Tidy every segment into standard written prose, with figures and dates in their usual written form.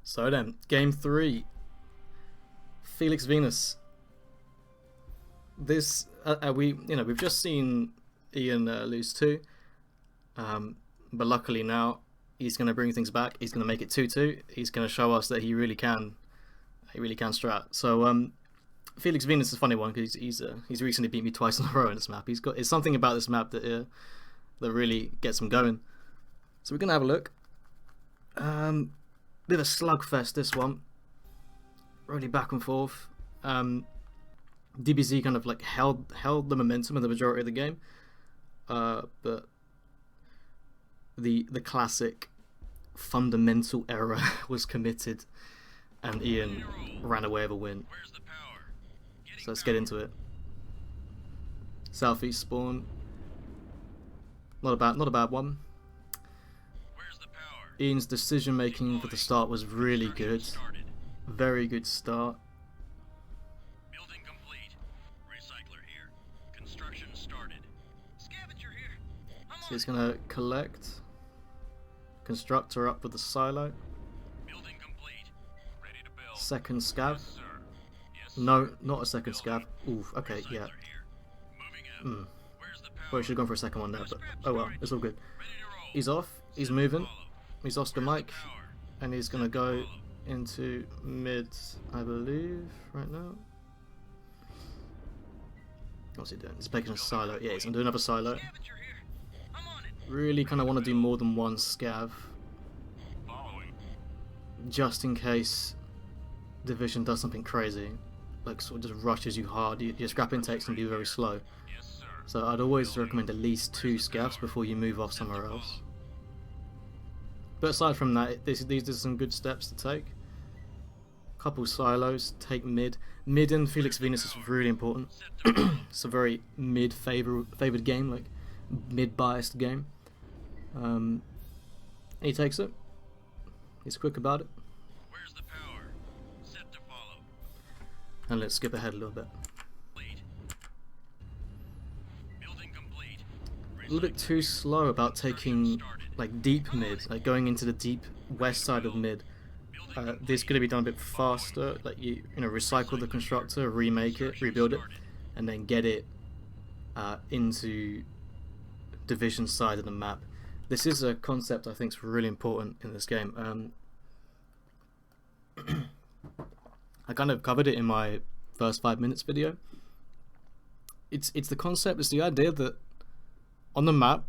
So then, game 3. Felix Venus. This we've just seen Ian lose 2, but luckily now he's going to bring things back. He's going to make it 2-2. He's going to show us that he really can strat. So Felix Venus is a funny one because he's recently beat me twice in a row in this map. It's something about this map that really gets him going. So we're going to have a look. Bit of a slugfest, this one. Really back and forth. DBZ kind of like held the momentum in the majority of the game, but the classic fundamental error was committed, and Ian ran away with a win. So let's get into it. Southeast spawn. Not a bad one. Ian's decision making for the start was really good. Very good start. Building complete. Recycler here. Construction started. Scavenger here. So he's gonna collect. Constructor up with the silo. Building complete. Ready to build. Second scav. Yes, sir. Yes, No, not a second scav. Ooh, okay, yeah. Moving out. Where's the power? Probably should have gone for a second one there, but oh well, it's all good. Ready to roll. He's off. He's moving. He's Oscar Mike, and he's gonna go into mid, I believe, right now. What's he doing? He's making a silo. Yeah, he's gonna do another silo. Scavenger here. I'm on it. Really kind of want to do more than one scav, Following. just in case Division does something crazy, like sort of just rushes you hard. Your scrap intake's gonna be very slow. Yes, sir. So I'd always recommend at least 2 scavs before you move off somewhere else. But aside from that, these are some good steps to take. Couple silos, take mid. Mid in Felix Venus is really important. It's a very mid-favored game, like mid-biased game. And he takes it. He's quick about it. Where's the power? Set to follow. And let's skip ahead a little bit. Complete. Building complete. A little bit too slow about taking like deep mid, like going into the deep west side of mid. This could be done a bit faster, like you recycle the constructor, remake it, rebuild it, and then get it into Division side of the map. This is a concept I think is really important in this game. I kind of covered it in my first 5 minutes video. It's the concept, it's the idea that on the map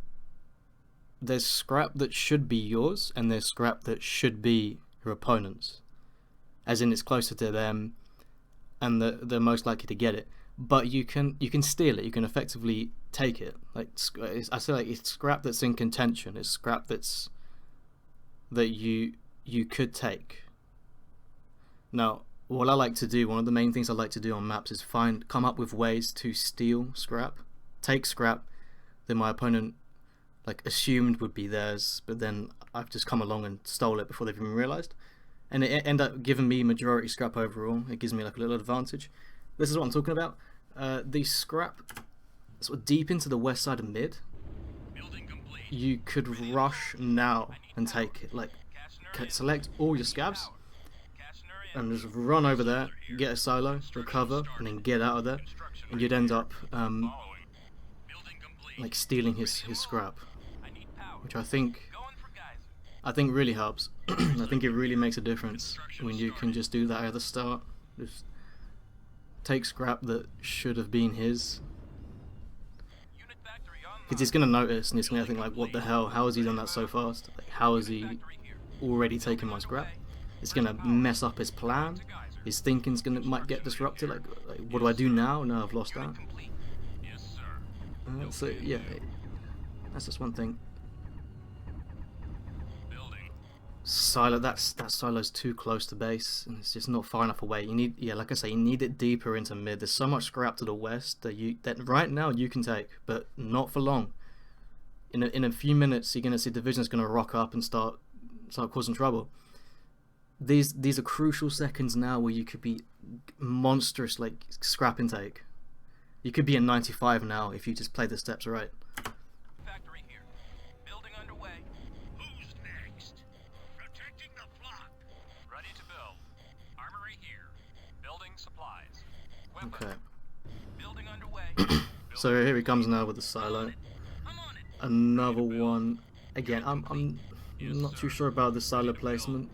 there's scrap that should be yours and there's scrap that should be your opponent's, as in it's closer to them and they're most likely to get it, but you can steal it, you can effectively take it. Like I say, like it's scrap that's in contention, it's scrap that you could take. Now what I like to do, one of the main things I like to do on maps is come up with ways to steal scrap, take scrap that my opponent like assumed would be theirs, but then I've just come along and stole it before they've even realized, and it ended up giving me majority scrap overall. It gives me like a little advantage. This is what I'm talking about. The scrap sort of deep into the west side of mid, you could rush now and take it. Like select all your scavs and just run over there, get a silo, recover, and then get out of there, and you'd end up like stealing his scrap, which I think really helps. I think it really makes a difference when you can just do that at the start. Just take scrap that should have been his, because he's gonna notice and he's gonna think like, what the hell? How has he done that so fast? Like, how has he already taken my scrap? It's gonna mess up his plan. His thinking's might get disrupted. Like what do I do now? No, I've lost that. So yeah, that's just one thing. Silo, that silo's too close to base, and it's just not far enough away. You need, like I say, you need it deeper into mid. There's so much scrap to the west that right now you can take, but not for long. In a few minutes, you're gonna see Division's gonna rock up and start causing trouble. These are crucial seconds now where you could be monstrous, like scrap intake. You could be at 95 now if you just play the steps right. Factory here. Building underway. Who's next? Protecting the flock. Ready supplies. Weapon. Okay. Building underway. So here he comes now with the silo. I'm on it. Another one. Again, I'm not too sure about the silo placement,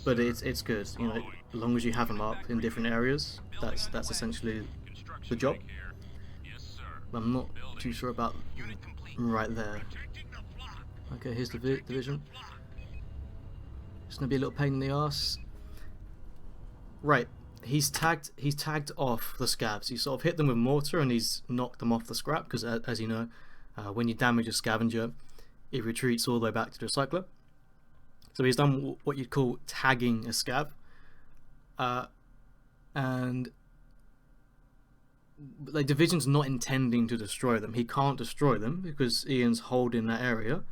but it's good. You know, as long as you have them up in different areas, that's essentially the job. Here. Yes, sir. I'm not too sure about Unit complete. right there. Protecting the block. Okay, here's the division. It's gonna be a little pain in the ass. Right, he's tagged off the scavs. He sort of hit them with mortar and he's knocked them off the scrap because, as you know, when you damage a scavenger, it retreats all the way back to the recycler. So he's done what you'd call tagging a scav, and like Division's not intending to destroy them. He can't destroy them because Ian's holding that area,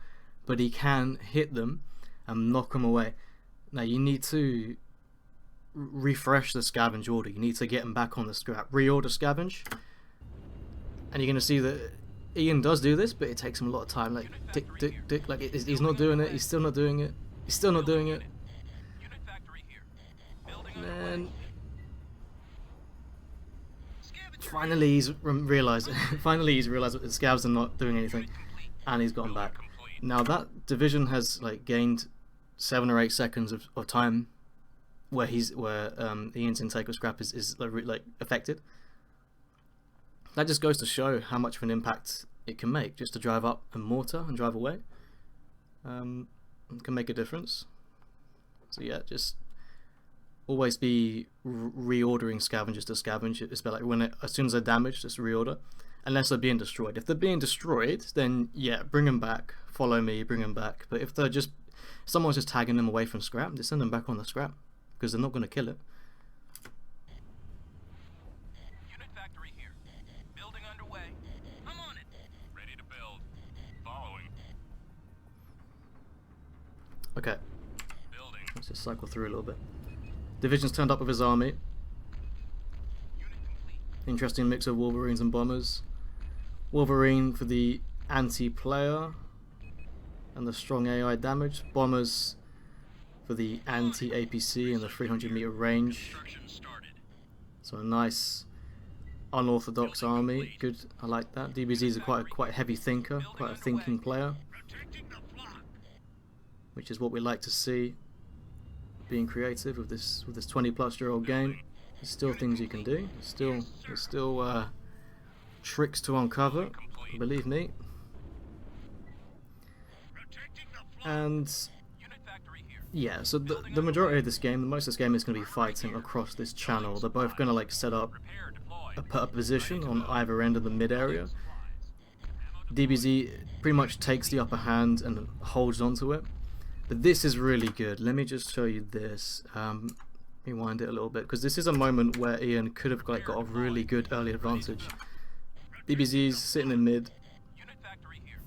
but he can hit them and knock them away. Now you need to refresh the scavenge order. You need to get them back on the scrap. Reorder scavenge, and you're going to see that Ian does do this, but it takes him a lot of time. Like tick. Like he's not doing it. He's still not doing it. He's still not doing it. Unit factory here. Building Man, Scavenger. finally he's realized. Finally he's realized that the scavs are not doing anything, and he's gotten back. Now that division has like gained 7 or 8 seconds of time where Ian's intake of scrap is like affected. That just goes to show how much of an impact it can make just to drive up and mortar and drive away. It can make a difference. So yeah, just always be reordering scavengers to scavenge. It's about like as soon as they're damaged, just reorder. Unless they're being destroyed. If they're being destroyed, then yeah, bring them back. Follow me, bring them back. But if they're just someone's just tagging them away from scrap, just send them back on the scrap because they're not going to kill it. Unit factory here. Building underway. I'm on it. Ready to build. Following. Okay, Building. let's just cycle through a little bit. Division's turned up with his army. Unit complete. Interesting mix of Wolverines and Bombers. Wolverine for the anti-player and the strong AI damage. Bombers for the anti-APC and the 300-meter range. Construction started. So a nice unorthodox army. Good, I like that. DBZ is quite a heavy thinker, quite a thinking player, Protecting the block. which is what we like to see. Being creative with this 20-plus-year-old game. There's still things you can do. There's still tricks to uncover. Believe me. Protecting the block. And Unit factory here. yeah, so the majority of this game, most of this game is going to be fighting across this channel. They're both going to like set up Prepare deploy. a position on either end of the mid area. DBZ pretty much takes the upper hand and holds onto it. But this is really good. Let me just show you this. Rewind it a little bit because this is a moment where Ian could have got a really good early advantage. DBZ's sitting in mid. Unit factory here.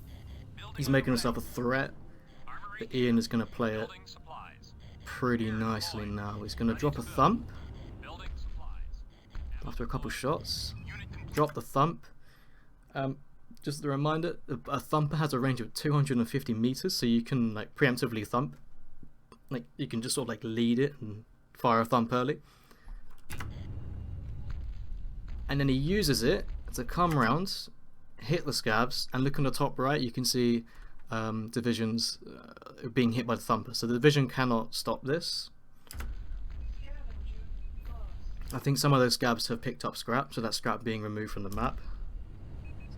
Building He's making underway. himself a threat, Armory but here. Ian is going to play it Building supplies. pretty nicely now. He's going to drop a thump Building supplies. after a couple shots. Unit complete. Drop the thump. Just a reminder, a thumper has a range of 250 meters, so you can like preemptively thump. Like you can just sort of like lead it and fire a thump early. And then he uses it to come round, hit the scavs, and look on the top right, you can see divisions being hit by the thumper. So the division cannot stop this. I think some of those scavs have picked up scrap, so that scrap being removed from the map.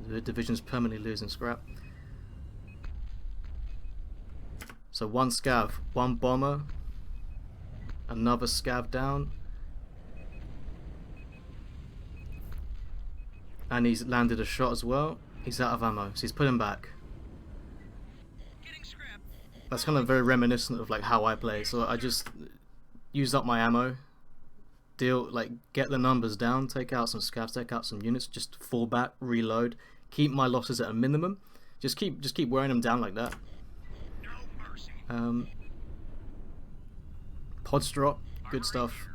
So the division's permanently losing scrap. So one scav, one bomber, another scav down. And he's landed a shot as well. He's out of ammo, so he's put him back. Getting scrap. That's kind of very reminiscent of like how I play. So I just use up my ammo, get the numbers down, take out some scavs, take out some units, just fall back, reload, keep my losses at a minimum. Just keep wearing them down like that. No mercy. Pods drop, good stuff.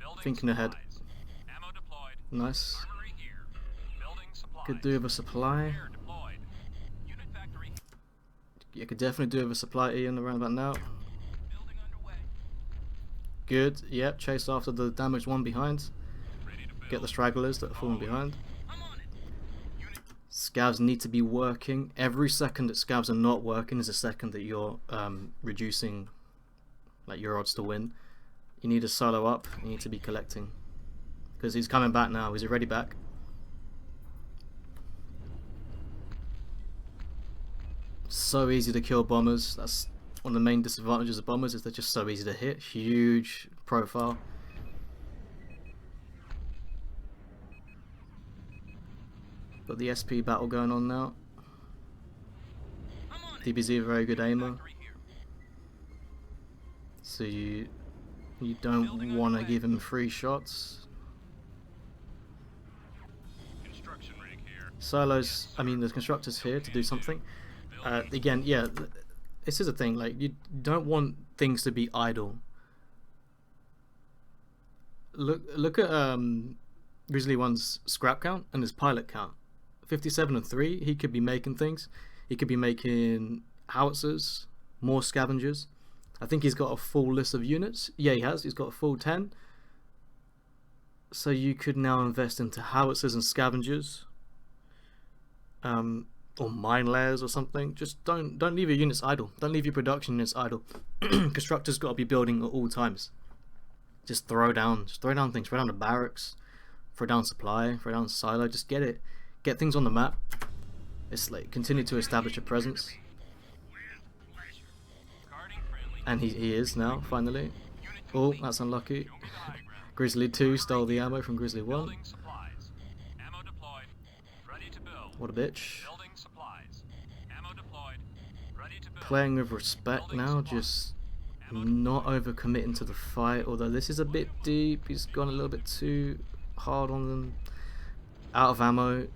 Building Thinking ahead. supplies. Ammo deployed. Nice. Armory here. Building supplies. Could do with a supply. Repair deployed. Unit factory. You could definitely do with a supply, Ian, around about now. Building underway. Good. Yep. Chase after the damaged one behind. get the stragglers that are falling behind. I'm on it. Unit Scavs need to be working. Every second that scavs are not working is a second that you're reducing like your odds to win. You need to solo up, you need to be collecting. Because he's coming back now, he's already back. So easy to kill bombers. That's one of the main disadvantages of bombers, is they're just so easy to hit. Huge profile. Got the SP battle going on now. I'm on it. DBZ a very good aimer. Factory here. So you don't want to give him free shots. Construction rig here. Solos, I mean, there's constructors here to do something. Again, yeah, this is a thing. Like, you don't want things to be idle. Look at Grizzly One's scrap count and his pilot count. 57 and 3. He could be making things. He could be making howitzers, more scavengers. I think he's got a full list of units. Yeah, he has. He's got a full 10. So you could now invest into howitzers and scavengers. Or mine layers or something. Just don't leave your units idle. Don't leave your production units idle. Constructors got to be building at all times. Just throw down things. Throw down the barracks. Throw down supply. Throw down silo. Just get it. Get things on the map. It's like continue to establish a presence. Guarding friendly. And he is now finally. Oh, that's unlucky. Show me the high ground. Grizzly 2 stole the ammo from Grizzly 1. Building supplies. Ammo deployed. Ready to build. What a bitch. Building supplies. Ammo deployed. Ready to build. Playing with respect now, just not overcommitting to the fight. Although this is a bit deep, he's gone a little bit too hard on them. Out of ammo.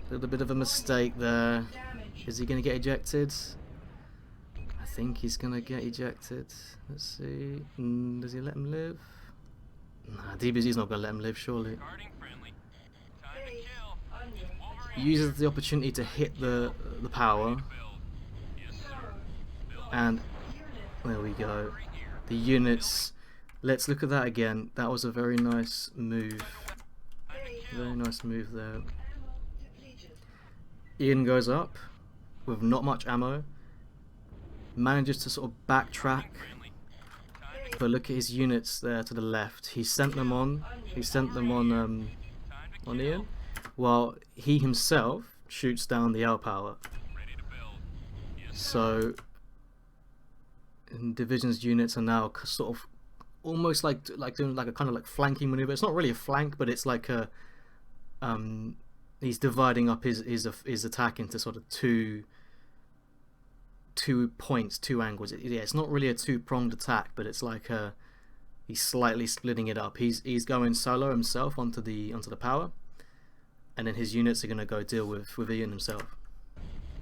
A little bit of a mistake there. Is he going to get ejected? I think he's going to get ejected. Let's see. Does he let him live? Nah, DBZ's not going to let him live, surely. Guarding friendly. Time to kill. Wolverine. He uses the opportunity to hit the power. Build. Yes, sir. Building. And there we go. Right here. The units. Let's look at that again. That was a very nice move. Time to kill. Very nice move there. Ian goes up with not much ammo. Manages to sort of backtrack. Friendly. Time to But look at his units there to the left. He sent them on. He sent them on time to on kill. Ian, while he himself shoots down the L power. Ready to build. Yes, sir. So Division's units are now sort of almost like doing like a kind of like flanking maneuver. It's not really a flank, but it's like a he's dividing up his attack into sort of two points, two angles. Yeah, it's not really a two-pronged attack, but it's like he's slightly splitting it up. He's going solo himself onto the power, and then his units are going to go deal with Ian himself.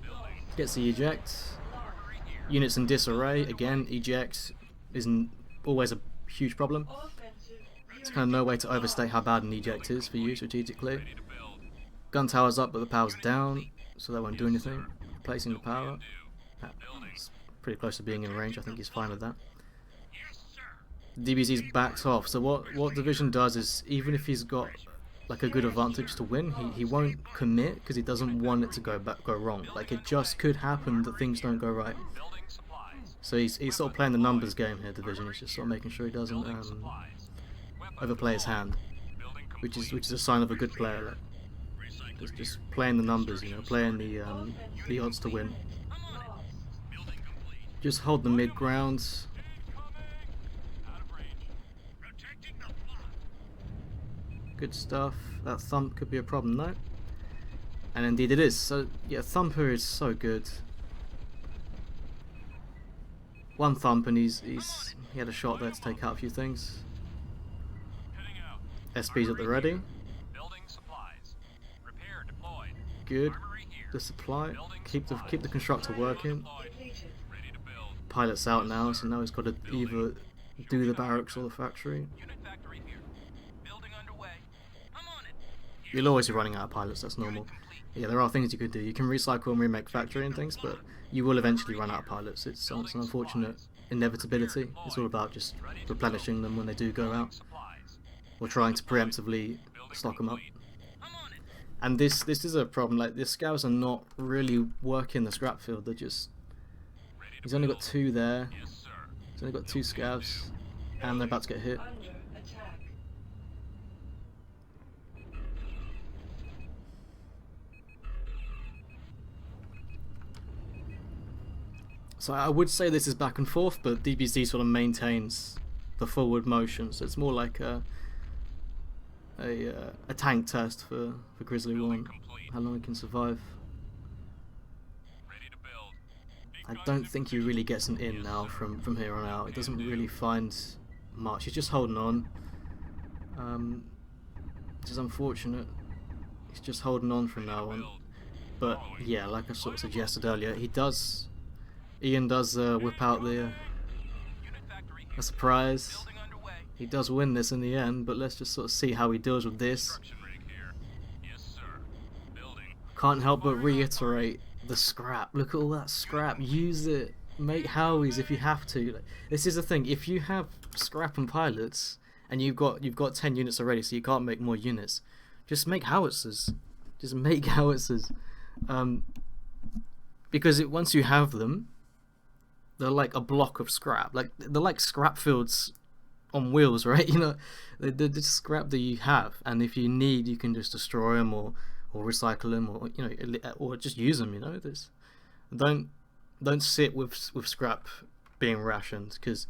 Building. Gets the eject. Armory here. Units in disarray. Again, eject isn't always a huge problem. There's kind of no way to overstate how bad an eject is for you strategically. Ready to build. Gun tower's up, but the power's down, so that won't do anything. Placing the power. It's pretty close to being in range. I think he's fine with that. Yes, sir. DBZ's backed off. So what Division does is, even if he's got like a good advantage to win, he won't commit because he doesn't want it to go wrong. Like, it just could happen that things don't go right. Building supplies. So he's sort of playing the numbers game here, Division. He's just sort of making sure he doesn't Building supplies. Weapons overplay his hand, Building which complete. is a sign of a good player. Like, Recycler just here. playing the numbers, you know, playing the odds to win. I'm on it. Building complete. Just hold the mid ground. Incoming. Out of range. Protecting the plot. Good stuff. That thump could be a problem though. And indeed it is. So yeah, Thumper is so good. One thump and he had a shot there to take out a few things. Heading out. SP's at the ready. Building supplies. Repair deployed. Good. Armory here. The supply. Building Keep the supplies. constructor working. Deployed. Ready to build. Pilot's out now, so now he's got to either do the barracks or the factory. Unit factory here. Building underway. I'm on it. You'll always be running out of pilots, that's normal. Yeah, there are things you could do. You can recycle and remake factory and things, but you will eventually run out of pilots. It's an unfortunate inevitability. It's all about just replenishing them when they do go out. Supplies. or trying to preemptively stock them up. I'm on it. And this is a problem. Like, the scouts are not really working the scrap field. They're just... He's only got 2 there. Yes, sir. He's only got 2 scouts, and they're about to get hit. Under attack. So I would say this is back and forth, but DBZ sort of maintains the forward motion. So it's more like a tank test for Grizzly Building 1. complete. How long he can survive. Ready to build. I don't think he really gets an in now from here on out. He doesn't really find much. He's just holding on. Which is unfortunate. He's just holding on from now on. But yeah, like I sort of suggested earlier, Ian does whip out the Unit factory here. a surprise. Building underway. He does win this in the end, but let's just sort of see how he deals with this. Construction rig here. Yes, sir. Building. Can't help but reiterate the scrap. Look at all that scrap. Use it. Make howies if you have to. Like, this is the thing. If you have scrap and pilots, and you've got 10 units already, so you can't make more units, just make howitzers. Just make howitzers. Because once you have them, they're like a block of scrap. Like, they're like scrap fields on wheels, right? You know, they're just scrap that you have, and if you need, you can just destroy them or recycle them, or or just use them. You know, don't sit with scrap being rationed, because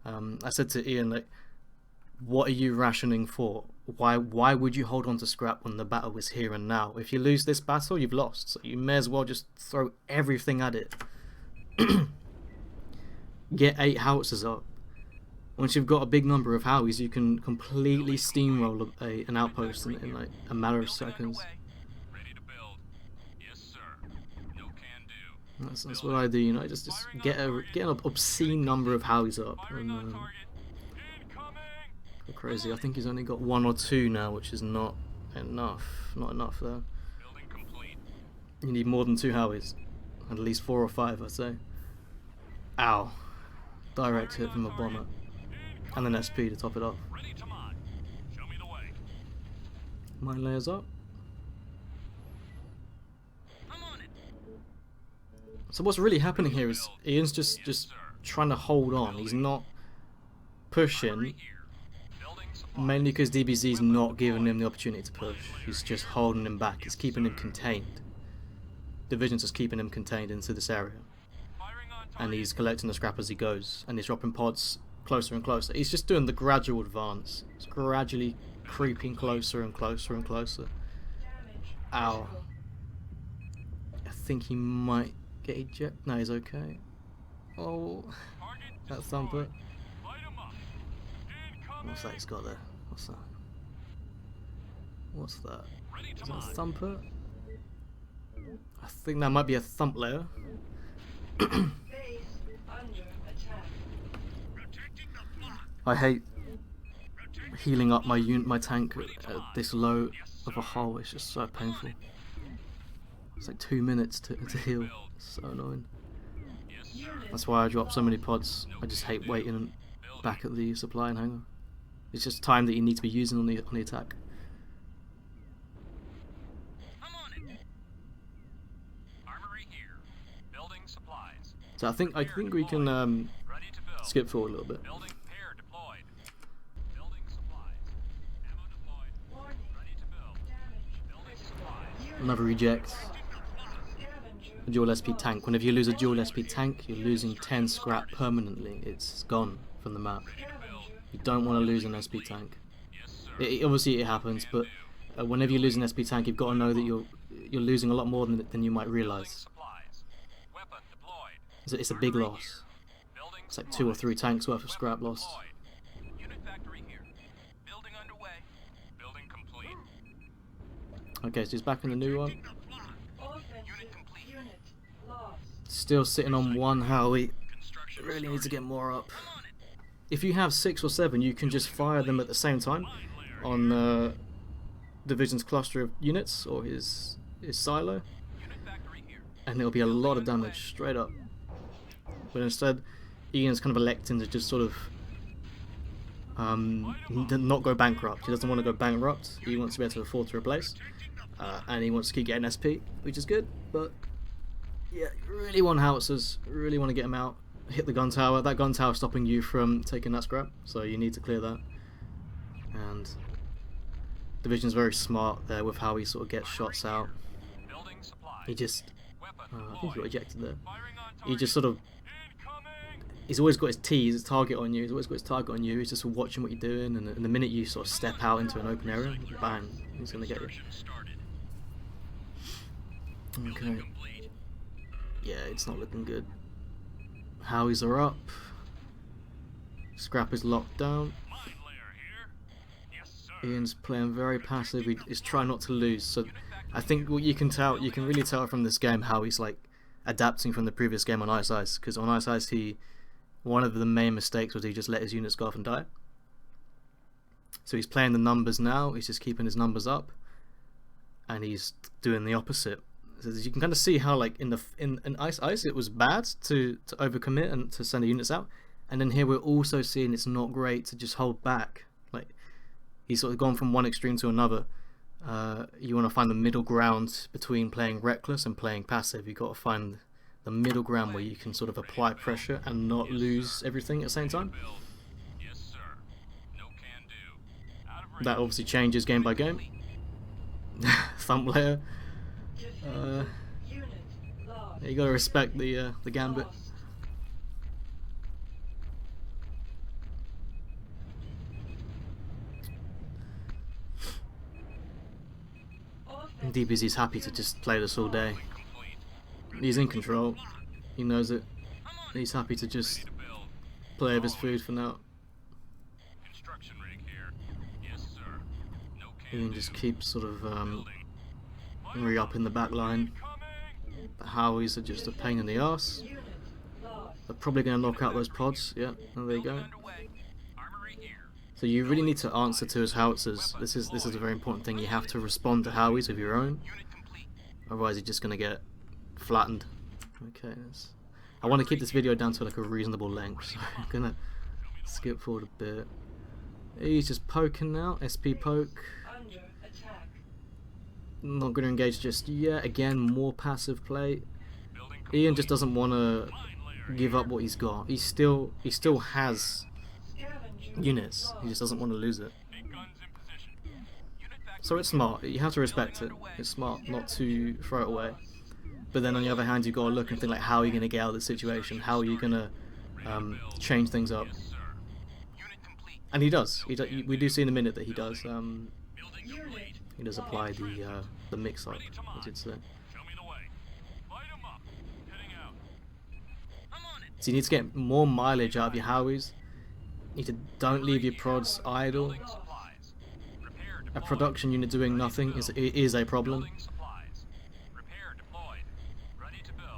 I said to Ian, like, what are you rationing for? Why would you hold on to scrap when the battle is here and now? If you lose this battle, you've lost. So you may as well just throw everything at it. Get 8 howitzers up. Once you've got a big number of howies, you can completely steamroll an outpost in like a matter of seconds. Ready to build. Yes, sir. No can do. That's what I do. You know, just get an obscene number of howies up. Firing on And, target. Incoming. go crazy. I think he's only got 1 or 2 now, which is not enough. Not enough there. Building complete. You need more than 2 howies. At least 4 or 5, I'd say. Ow. Direct hit from a bomber. And an SP to top it off. Ready to mine. Show me the way. Mine layers up. I'm on it. So what's really happening here is Ian's just trying to hold on. He's not pushing, Here. Building supply. mainly because DBZ's not giving him the opportunity to push. He's just holding him back. He's keeping him contained. Division's just keeping him contained into this area. Firing on target. And he's collecting the scrap as he goes. And he's dropping pods closer and closer. He's just doing the gradual advance. It's gradually creeping closer and closer and closer. Damage. Ow. I think he might get ejected. No, he's okay. Oh, Target that thumper. destroyed. Light 'em up. Incoming. What's that he's got there? What's that? What's that? Ready to Is that a mine. thumper? I think that might be a thump layer. Base under attack. Protecting the block. I hate Protect. healing up my tank at this low of a hull. It's just so painful. It's like 2 minutes to heal. It's so annoying. Yes, sir. That's why I drop so many pods. I just hate waiting back at the supply and hangar. It's just time that you need to be using on the attack. I'm on it. Armory here. Building supplies. So I think we can Ready to build. skip forward a little bit. Building pair deployed. Building supplies. Ammo deployed. Warning. Ready to build. Damage. Building supplies. Another reject. Scavenger. A dual SP tank. Whenever you lose a dual SP tank, you're losing 10 scrap permanently. It's gone from the map. Scavenger. You don't want to lose an SP tank. Yes, sir. Obviously it happens, but whenever you lose an SP tank, you've got to know that you're losing a lot more than you might Building realise. supplies. Weapon deployed. It's a big loss. Building It's like 2 or 3 tanks worth of Weapon scrap lost. deployed. Unit factory here. Building underway. Building complete. Okay, so he's back in the new one. Offensive Unit complete. unit lost. Still sitting on 1 Howie. Construction Really need to get more up. I'm on it. If you have 6 or 7, you can just fire them at the same time on Division's cluster of units or his silo, Unit factory here. and it'll be a lot of damage straight up. But instead, Ian's kind of electing to just sort of not go bankrupt. He doesn't want to go bankrupt. He wants to be able to afford to replace, and he wants to keep getting SP, which is good. But yeah, you really want howitzers. Really want to get him out. Hit the gun tower. That gun tower is stopping you from taking that scrap, so you need to clear that. And Division's very smart there with how he sort of gets shots out. He just, I think he got ejected there. He just sort of, he's always got his target on you. He's always got his target on you. He's just watching what you're doing, and the minute you sort of step out into an open area, bang, he's gonna get you. Okay. Yeah, it's not looking good. Howies are up. Scrap is locked down. Ian's playing very passive. He's trying not to lose. So I think what you can really tell from this game how he's like adapting from the previous game on Ice, because on Ice one of the main mistakes was he just let his units go off and die. So he's playing the numbers now. He's just keeping his numbers up, and he's doing the opposite. So you can kind of see how like in Ice it was bad to overcommit and to send the units out, and then here we're also seeing it's not great to just hold back. Like he's sort of gone from one extreme to another. You want to find the middle ground between playing reckless and playing passive. You've got to find the middle ground where you can sort of apply pressure and not lose everything at the same time. That obviously changes game by game. Thumb layer. You gotta respect the gambit. And DBZ's happy to just play this all day. He's in control. He knows it. He's happy to just play with his food for now. Ian just keeps sort of re-up in the back line. The Howies are just a pain in the arse. They're probably going to knock out those pods. Yeah, there you go. So you really need to answer to his howitzers. This is a very important thing. You have to respond to Howies with your own. Otherwise you're just going to get flattened. Okay, I want to keep this video down to like a reasonable length, so I'm going to skip forward a bit. He's just poking now. SP poke. Not going to engage just yet. Again, more passive play. Ian just doesn't want to give up what he's got. He still has units. He just doesn't want to lose it. So it's smart. You have to respect it. It's smart not to throw it away. But then on the other hand, you've got to look and think like, how are you going to get out of this situation? How are you going to change things up? And he does. We do see in a minute that he does. He does apply the mix up, I did say. So you need to get more mileage out of your Howies. You need to don't leave your prods idle. A production unit doing nothing is a problem.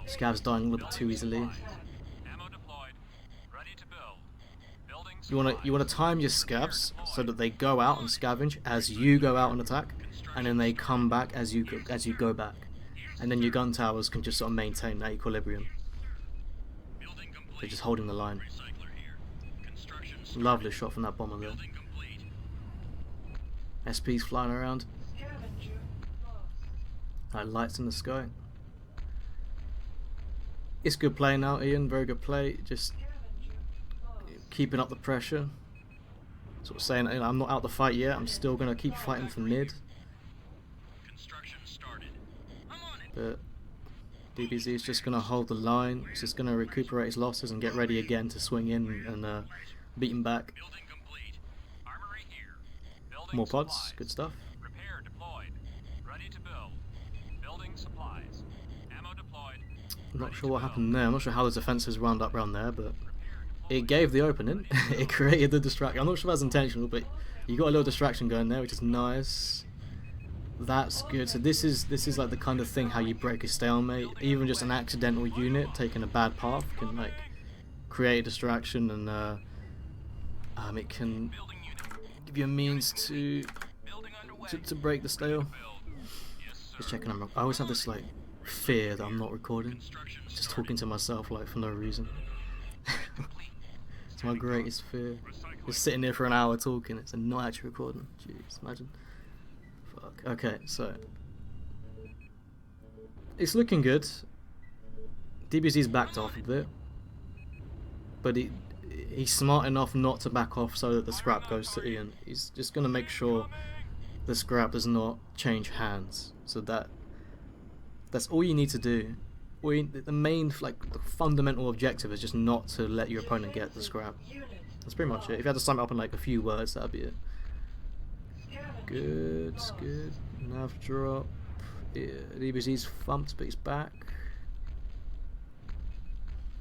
Scav's dying a little bit too easily. You want to time your scavs so that they go out and scavenge as you go out and attack, and then they come back as you go back, and then your gun towers can just sort of maintain that equilibrium. They're just holding the line. Lovely shot from that bomber there. SP's flying around. Lights in the sky. It's good play now, Ian. Very good play. Just keeping up the pressure. Sort of saying, you know, I'm not out the fight yet. I'm still going to keep fighting for mid. But DBZ is just going to hold the line. He's just going to recuperate his losses and get ready again to swing in and beat him back. More pods. Good stuff. I'm not sure what happened there. I'm not sure how the defenses wound up around there, but it gave the opening. It created the distraction. I'm not sure if that's intentional, but you got a little distraction going there, which is nice. That's good. So this is like the kind of thing how you break a stalemate. Even just an accidental unit taking a bad path can like create a distraction, and it can give you a means to break the stale. Just checking. I always have this like fear that I'm not recording, just talking to myself like for no reason. So my greatest fear. Just sitting there for an hour talking, it's not actually recording. Jeez, imagine. Fuck. Okay, so it's looking good. DBZ's backed off a bit, but he's smart enough not to back off so that the scrap goes to Ian. He's just gonna make sure the scrap does not change hands. So that's all you need to do. The main, like, the fundamental objective is just not to let your opponent get the scrap. That's pretty much it. If you had to sum it up in like a few words, that'd be it. Good, good. Nav drop. Yeah, DBZ's thumped, but he's back.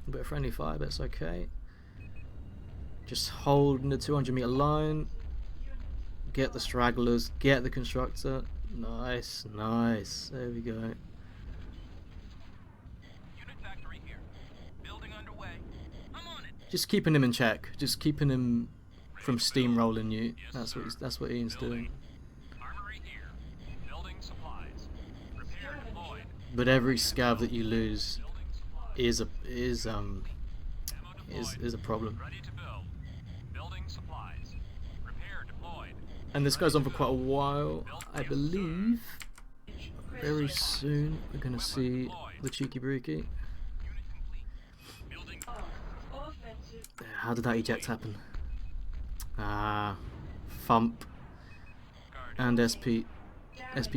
A bit of friendly fire, but it's okay. Just holding the 200-meter line. Get the stragglers. Get the constructor. Nice, nice. There we go. Just keeping him in check. Just keeping him from steamrolling you. That's what Ian's doing. But every scav that you lose is a problem. And this goes on for quite a while. I believe very soon we're gonna see the cheeky brookie. How did that eject happen? Thump and SP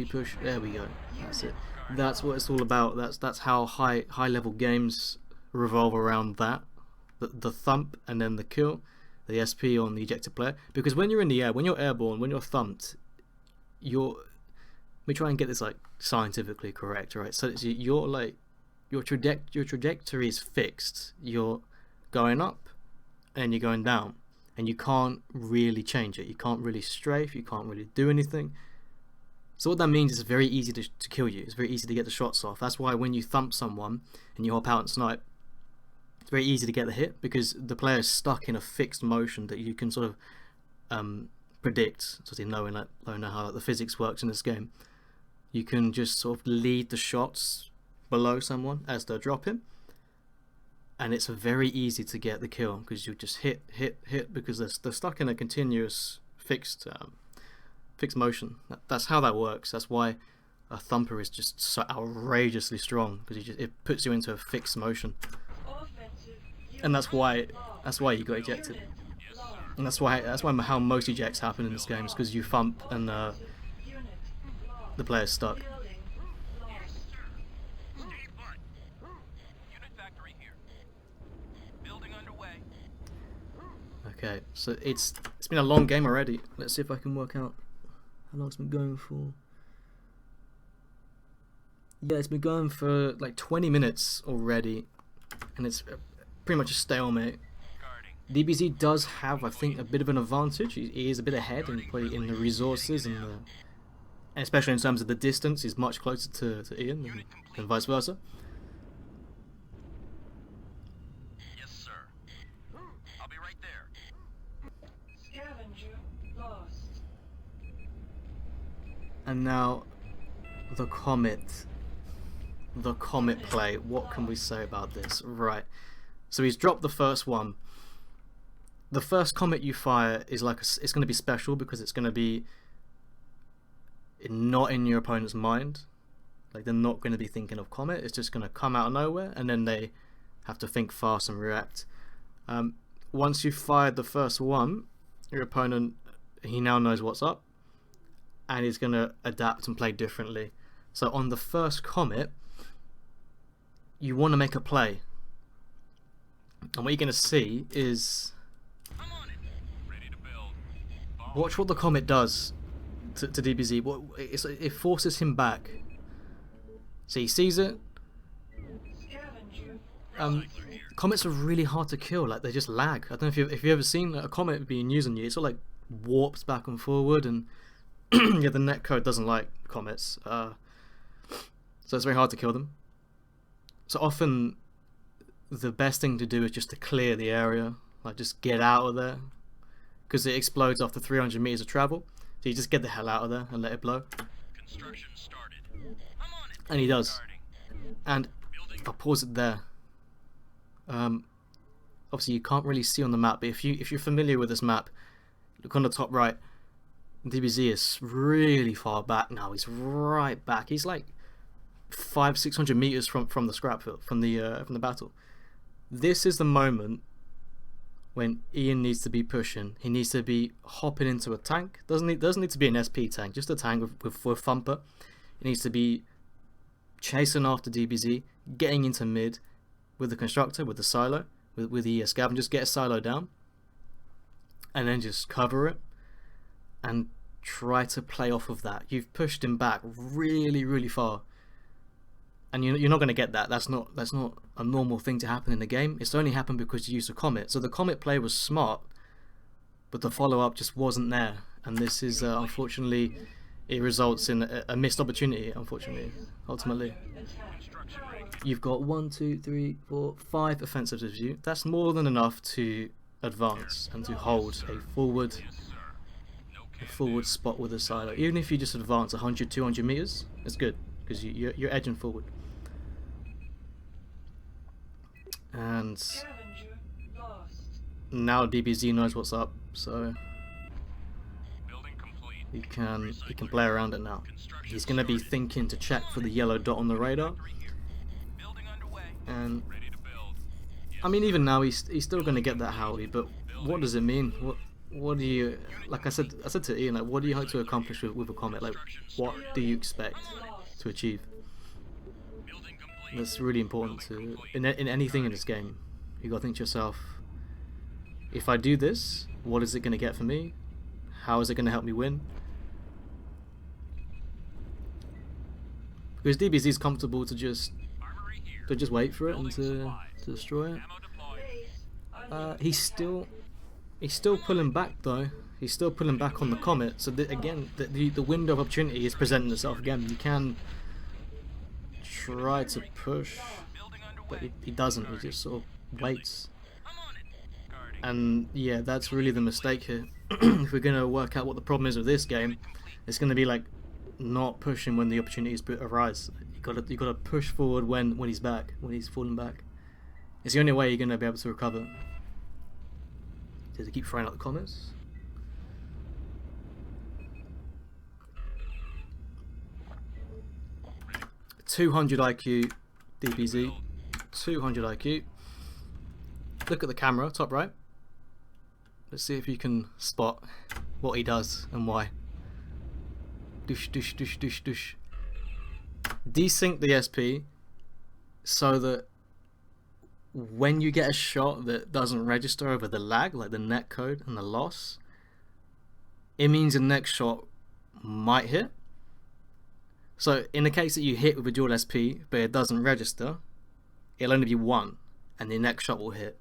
push. There we go. That's it. That's what it's all about. That's how high level games revolve around that. The thump and then the kill, the SP on the ejected player. Because when you're in the air, when you're airborne, when you're thumped, let me try and get this like scientifically correct, right? So you're like your trajectory is fixed. You're going up and you're going down, and you can't really change it. You can't really strafe, you can't really do anything. So what that means is it's very easy to kill you. It's very easy to get the shots off. That's why when you thump someone and you hop out and snipe, it's very easy to get the hit, because the player is stuck in a fixed motion that you can sort of predict, sort of knowing how the physics works in this game. You can just sort of lead the shots below someone as they're dropping, and it's very easy to get the kill because you just hit because they're stuck in a continuous fixed motion. That's how that works. That's why a thumper is just so outrageously strong, because it puts you into a fixed motion, and that's why you got ejected. And that's why how most ejects happen in this game is because you thump and the player's stuck. Okay, so it's been a long game already. Let's see if I can work out how long it's been going for. Yeah, it's been going for like 20 minutes already, and it's pretty much a stalemate. DBZ does have, I think, a bit of an advantage. He is a bit ahead in the resources and especially in terms of the distance. He's much closer to Ian than vice versa. Yes, sir. I'll be right there. Scavenger lost. And now the comet play. What can we say about this? Right, so he's dropped the first one. The first comet you fire is like it's going to be special because it's going to be not in your opponent's mind. Like, they're not going to be thinking of comet. It's just going to come out of nowhere, and then they have to think fast and react. Once you've fired the first one, your opponent, he now knows what's up, and he's going to adapt and play differently. So on the first comet, you want to make a play, and what you're going to see is, watch what the comet does to DBZ. It forces him back. So he sees it. Comets are really hard to kill. Like, they just lag. I don't know if you've ever seen a comet being used on you. It sort of like warps back and forward, and yeah, the netcode doesn't like comets. So it's very hard to kill them. So often the best thing to do is just to clear the area, like just get out of there, because it explodes after 300 meters of travel. So you just get the hell out of there and let it blow. Construction started. I'm on it. And he does. And I'll pause it there. obviously you can't really see on the map, but if you're familiar with this map, look on the top right. DBZ is really far back now. He's right back. He's like 500-600 meters from the scrap field, from the battle. This is the moment when Ian needs to be pushing. He needs to be hopping into a tank. Doesn't need to be an SP tank, just a tank with thumper. He needs to be chasing after DBZ, getting into mid with the constructor, with the silo, with the scavengers. Get a silo down, and then just cover it and try to play off of that. You've pushed him back really far, and you're not going to get that. That's not a normal thing to happen in the game. It's only happened because you used a comet. So the comet play was smart, but the follow-up just wasn't there, and this is unfortunately, it results in a missed opportunity. Unfortunately, ultimately, you've got 1, 2, 3, 4, 5 offensives of you. That's more than enough to advance and to hold a forward spot with a silo. Even if you just advance 100-200 meters, it's good because you're edging forward. And Scavenger lost. now DBZ knows what's up, so Building complete. he can play around it now. He's gonna be thinking to check for the yellow dot on the radar, Building underway. and Ready to build. I mean, even now he's still gonna get that Howie, but what does it mean? What do you, like I said to Ian, like, what do you hope to accomplish with a comet? Like, what do you expect to achieve? Building complete. That's really important to in anything in this game. You gotta think to yourself, if I do this, what is it gonna get for me? How is it gonna help me win? Because DBZ is comfortable to just Armory here. wait for it and to destroy it. Ammo deployed. Base under He's still pulling back though. He's still pulling back on the comet. So again, the window of opportunity is presenting itself again. You can try to push, Building but underway. he doesn't. He just sort of waits. I'm on it. Guarding. And yeah, that's really the mistake here. If we're gonna work out what the problem is with this game, it's gonna be like not pushing when the opportunities arise. You gotta push forward when he's back, when he's falling back. It's the only way you're gonna be able to recover. Does he keep throwing out the comments? .200 IQ, DBZ. 200 IQ. Look at the camera, top right. Let's see if you can spot what he does and why. Doosh, doosh, doosh, doosh, doosh. Desync the SP so that when you get a shot that doesn't register over the lag, like the net code and the loss, it means the next shot might hit. So in the case that you hit with a dual SP but it doesn't register, it'll only be one and the next shot will hit.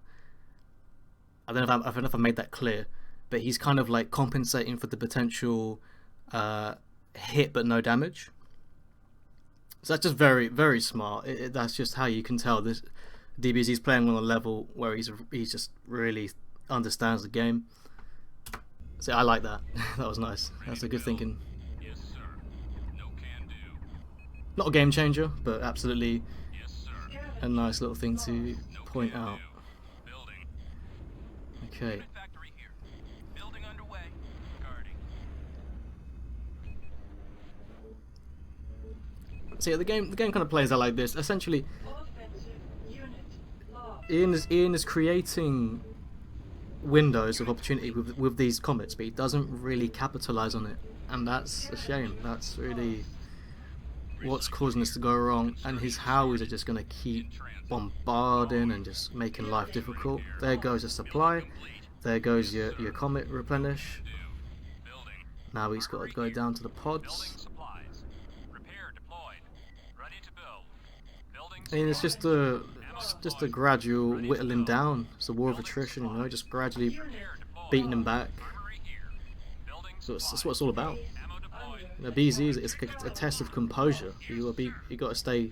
I don't know if I made that clear, but he's kind of like compensating for the potential hit but no damage. So that's just very smart. That's just how you can tell this DBZ's playing on a level where he's just really understands the game. So I like that. That was nice. That's a good thinking. Yes, sir. No can do. Not a game changer, but absolutely Yes, sir. a nice little thing to point out. Building. Okay. Unit factory here. Building underway. Guarding. So yeah, the game kind of plays out like this. Essentially, offensive unit lost. Ian is creating windows of opportunity with these comets, but he doesn't really capitalize on it, and that's a shame. That's really what's causing this to go wrong. And his Howies are just going to keep bombarding and just making life difficult. There goes the supply. There goes your comet replenish. Building. Now he's got to go down to the Building pods. supplies. Repair deployed. Ready to build. Building And it's just a gradual whittling down. It's a war of attrition, you know, just gradually Repair deployed. beating them back. Armory here. Building So that's supplies. what it's all about. Ammo deployed. You know, BZ is a test of composure. You got to stay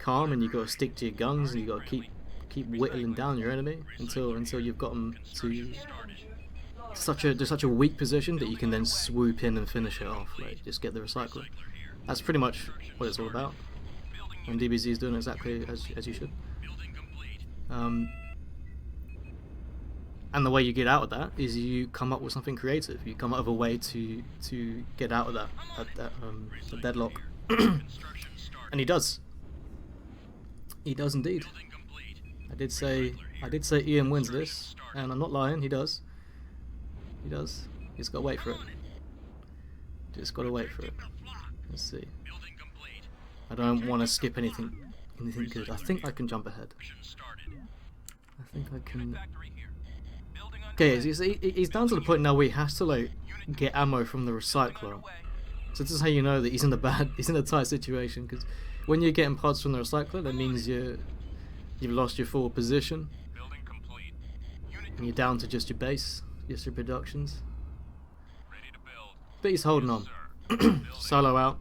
calm, and you got to stick to your guns, and you got to keep whittling down your enemy until you've got them to such a weak position that you can then swoop in and finish it off. Like, just get the recycler. That's pretty much what it's all about. And DBZ is doing exactly as you should. Building complete. And the way you get out of that is you come up with something creative. You come up with a way to get out of that the deadlock. Construction started. And he does. He does indeed. Building complete. I did say Ian wins this, and I'm not lying. He does. He does. He's got to wait for it. Just got to wait for it. Let's see. Building complete. I don't want to skip anything good. I think I can jump ahead. Construction started. I think I can. Factory here. Building Okay, underway. he's down to the point now where he has to like Unit get ammo from the building recycler. underway. So this is how you know that he's in a tight situation, because when you're getting parts from the recycler, that means you've lost your forward position Building complete. Unit and you're down to just your base, just your productions. ready to build. But he's holding on. Sir. Building. Solo out.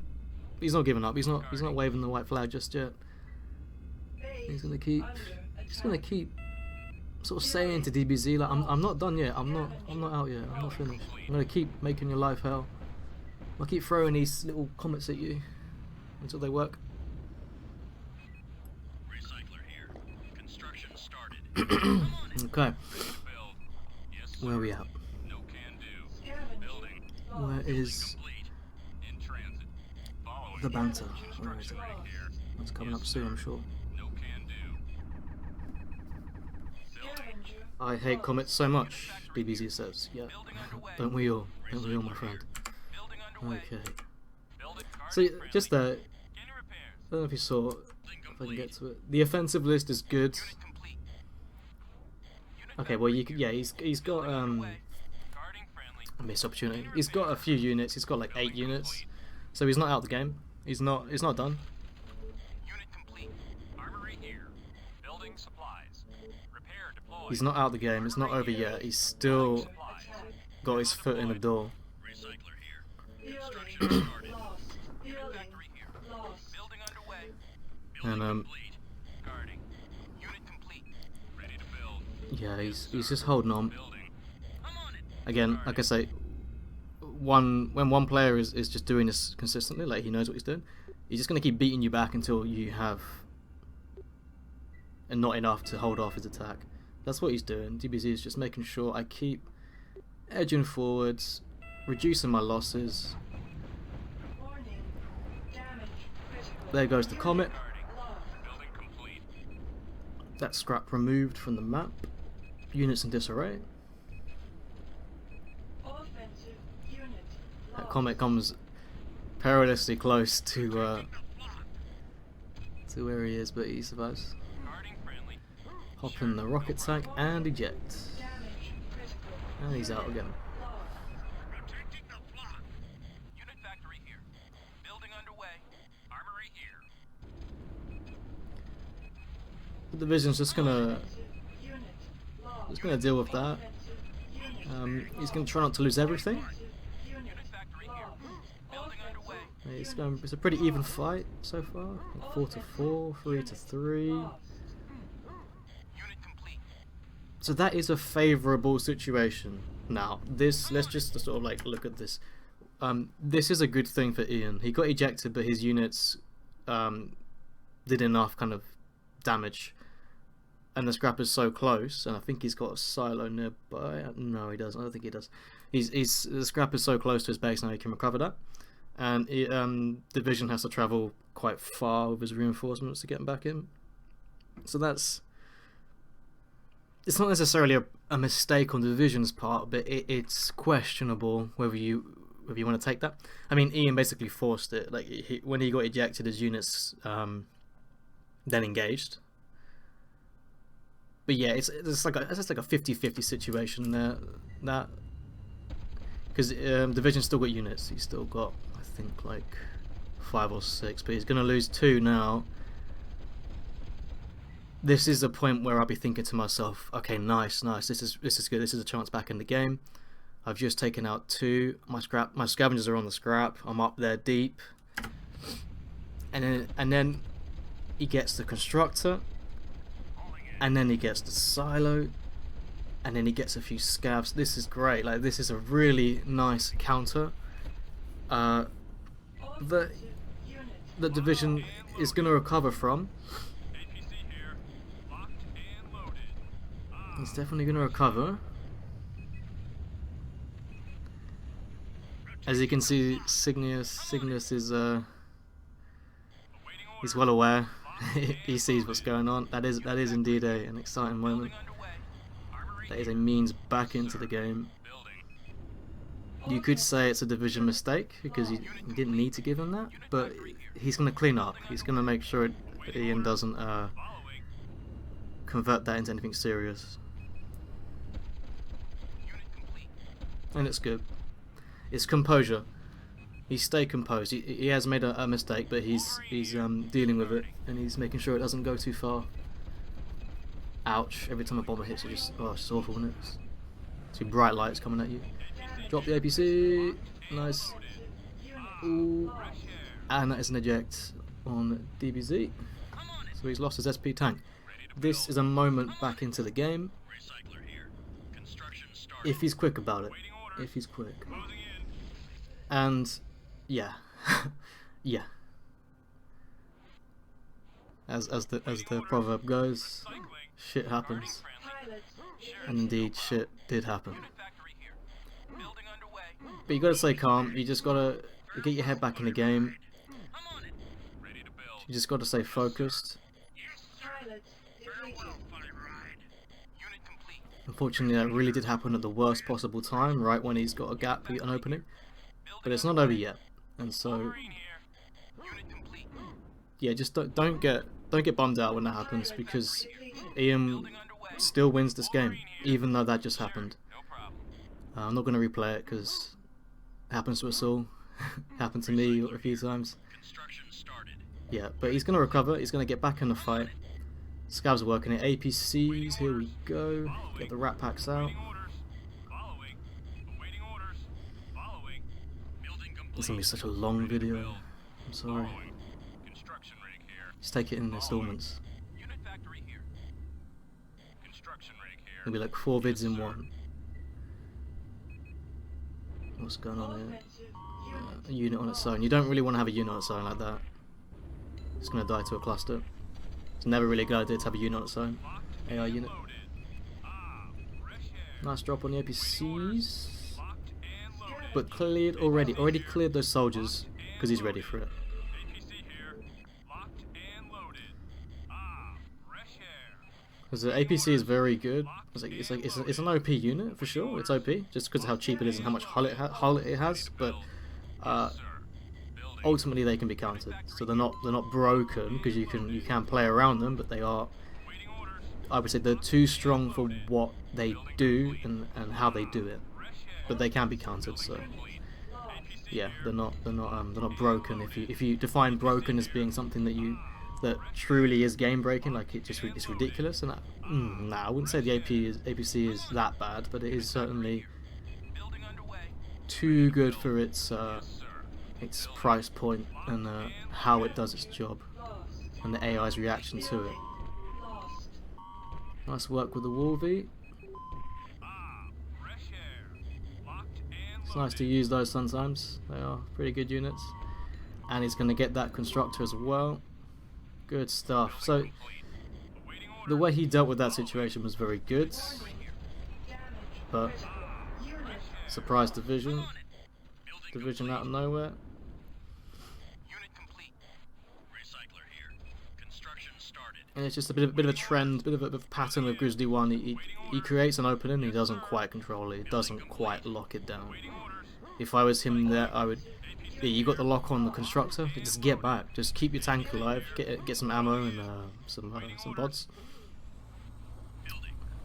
He's not giving up. He's not waving the white flag just yet. Base He's gonna keep sort of saying to DBZ like I'm not done yet. I'm not out yet. I'm not finished. I'm gonna keep making your life hell. I'll keep throwing these little comments at you until they work. Recycler here. Construction started. Come on in. Okay, Ready to build. Yes, sir. where are we at? No can do. Scavenger. Building. Where is Complete. In transit. Following. the banter? Where is it? Construction right here. It's coming up soon, I'm sure. No can do. Building. Scavenger. I hate comments so much, DBZ says. Yeah, Building underway. don't we all? Don't we all, my friend? Building underway. Okay. Building. So just there, Any repairs? I don't know if you saw, Building if I can complete. get to it. The offensive list is good. Unit complete. Unit Okay, well you could, yeah, he's got guarding friendly. a missed opportunity. He's got a few units. He's got like 8 units, so he's not out the game. He's not done. Unit complete. Armory here. Building supplies. Repair deployed. He's not out the game. It's not over yet. He's still Supplies. got his foot in the door. Recycler here. Building. Construction started. Lost. Building. Factory here. Lost. Building underway. And, Building complete. Guarding. Unit complete. Ready to build. Yeah, he's just holding on. Building. I'm on it. Again, like I say, when one player is just doing this consistently, like he knows what he's doing, he's just gonna keep beating you back until you have and not enough to hold off his attack. That's what he's doing. DBZ is just making sure I keep edging forwards, reducing my losses. Warning. Damage. Critical. There goes the comet. Guarding. Lost. Building complete. That scrap removed from the map. Units in disarray. Offensive unit. That Lost. comet comes perilously close to where he is, but he survives. Guarding friendly. Hop in the rocket tank and eject. Damage. Critical. And he's out again. Lost. Protecting the flock. Unit factory here. Building underway. Armory here. The division's just gonna Offensive unit. Lost. deal with that. Offensive unit. He's gonna try not to lose everything. Offensive unit. Unit factory here. Lost. Building underway. It's a pretty even fight so far. Like 4-4, 3-3. Lost. Unit complete. So that is a favourable situation. Now, let's just sort of like look at this. This is a good thing for Ian. He got ejected, but his units did enough kind of damage. And the scrap is so close, and I think he's got a silo nearby. No, he doesn't. I don't think he does. The scrap is so close to his base now he can recover that. And Division has to travel quite far with his reinforcements to get him back in. So it's not necessarily a mistake on Division's part, but it's questionable whether you want to take that. I mean, Ian basically forced it. Like when he got ejected, his units then engaged. But yeah, it's like a 50-50 situation there. That because Division's still got units. He's still got, I think, like 5 or 6, but he's gonna lose 2 now. This is a point where I'll be thinking to myself, okay, nice, this is good. This is a chance back in the game. I've just taken out 2. My scavengers are on the scrap. I'm up there deep, and then he gets the constructor, and then he gets the silo, and then he gets a few scavs. This is great. Like, this is a really nice counter. The Division is going to recover from. APC here. Locked and loaded. He's definitely going to recover. As you can see, Cygnus is he's well aware. He sees what's going on. That is indeed an exciting moment. That is a means back into the game. You could say it's a Division mistake because you didn't need to give him that, but he's going to clean up. He's going to make sure Ian doesn't convert that into anything serious. And it's good. It's composure. He stay composed. He has made a mistake, but he's dealing with it, and he's making sure it doesn't go too far. Ouch! Every time a bomber hits, it's just awful, isn't it? Two bright lights coming at you. Drop the APC. Nice. Ooh. And that is an eject on DBZ. So he's lost his SP tank. This is a moment back into the game. If he's quick about it. If he's quick. And yeah. Yeah. As the proverb goes, shit happens. And indeed shit did happen. But you gotta stay calm, you just gotta get your head back in the game. You just gotta stay focused. Unfortunately, that really did happen at the worst possible time, right when he's got a gap, an opening. But it's not over yet, and so yeah, just don't get bummed out when that happens, because Ian still wins this game, even though that just happened. I'm not going to replay it because it happens to us all. Happened to me a few times. Yeah, but he's going to recover. He's going to get back in the fight. Scav's working it. APCs, here we go. Get the rat packs out. It's going to be such a long video. I'm sorry. Just take it in installments. It'll be like 4 vids in one. What's going on here? A unit on its own. You don't really want to have a unit on its own like that. It's going to die to a cluster. It's never really a good idea to have a unit on its own. AI unit. Nice drop on the APCs. But cleared already. Already cleared those soldiers because he's ready for it. Because the APC is very good. It's an OP unit for sure. It's OP just because of how cheap it is and how much hull it has. But ultimately they can be countered. So they're not broken because you can play around them, but they are. I would say they're too strong for what they do and how they do it. But they can be countered. So yeah, they're not broken. If you define broken as being something that truly is game breaking, like it's ridiculous, and nah, I wouldn't say the APC is that bad, but it is certainly too good for its price point and how it does its job and the AI's reaction to it. Nice work with the Wolvie. It's nice to use those sometimes. They are pretty good units, and he's going to get that constructor as well. Good stuff. So the way he dealt with that situation was very good, but surprise division out of nowhere. And it's just a bit of a trend, bit of a pattern with Grizzly 1. He creates an opening, he doesn't quite control it, he doesn't quite lock it down. If I was him there, I would. Yeah, you got the lock on the constructor. Just get back. Just keep your tank alive. Get some ammo and some bots,